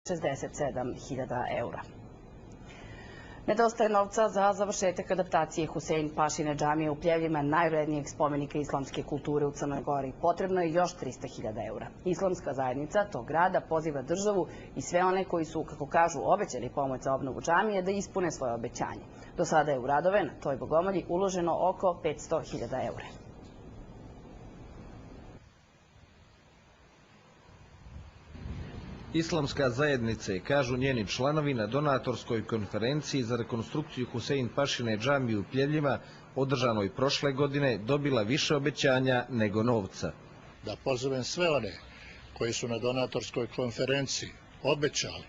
67.000 eura. Nedostaje novca za završetak adaptacije Husein Pašine džamije u Pljevljima, najvrednijeg spomenika islamske kulture u Crnoj Gori. Potrebno je još 300.000 eura. Islamska zajednica tog grada poziva državu i sve one koji su, kako kažu, obećali pomoć za obnovu džamije da ispune svoje obećanje. Do sada je u radove na toj bogomolji uloženo oko 500.000 eura. Islamska zajednica je, kažu njeni članovi, na donatorskoj konferenciji za rekonstrukciju Husein Pašine džamije u Pljevljima, održanoj prošle godine, dobila više obećanja nego novca. Da pozovem sve one koji su na donatorskoj konferenciji obećali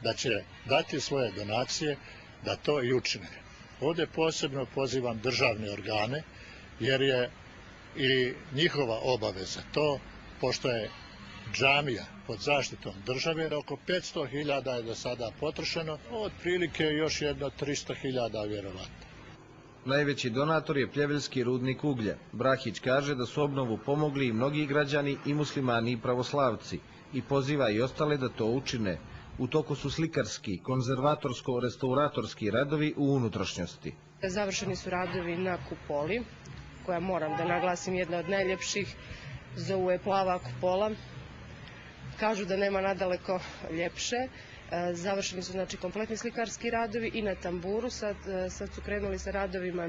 da će dati svoje donacije, da to i učine. Ovdje posebno pozivam državne organe, jer je i njihova obaveza to, pošto je džamija pod zaštitom države, oko 500.000 je do sada potrošeno, otprilike još jedno 300.000 vjerovatno. Najveći donator je Pljeveljski rudnik uglja. Brahić kaže da su obnovu pomogli i mnogi građani i muslimani i pravoslavci i poziva i ostale da to učine. U toku su slikarski, konzervatorsko-restauratorski radovi u unutrašnjosti. Završeni su radovi na kupoli, koja, moram da naglasim, jedna od najljepših, zovu je plava kupola. Kažu da nema nadaleko ljepše. Završeni su kompletni slikarski radovi i na tamburu. Sad su krenuli sa radovima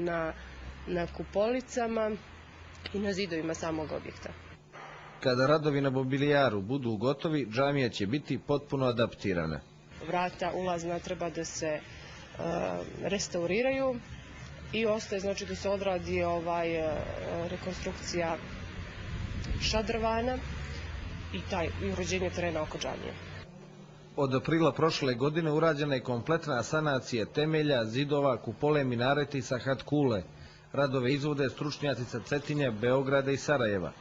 na kupolicama i na zidovima samog objekta. Kada radovi na mobilijaru budu gotovi, džamija će biti potpuno adaptirana. Vrata ulazna treba da se restauriraju i ostaje da se odradi rekonstrukcija šadrvana i uređenje terena oko džamije. Od aprila prošle godine urađena je kompletna sanacija temelja, zidova, kupole, minareti i sahat kule. Radove izvode stručnjaci sa Cetinja, Beograda i Sarajeva.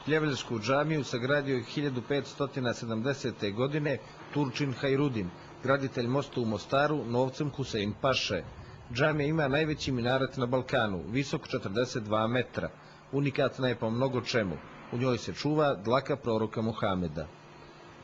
Pljevljsku džamiju sagradio je 1570. godine Turčin Hajrudin, graditelj mosta u Mostaru, novcem Husein Paše. Džamija ima najveći minaret na Balkanu, visok 42 metra. Unikatna je po mnogo čemu. U njoj se čuva dlaka proroka Muhameda.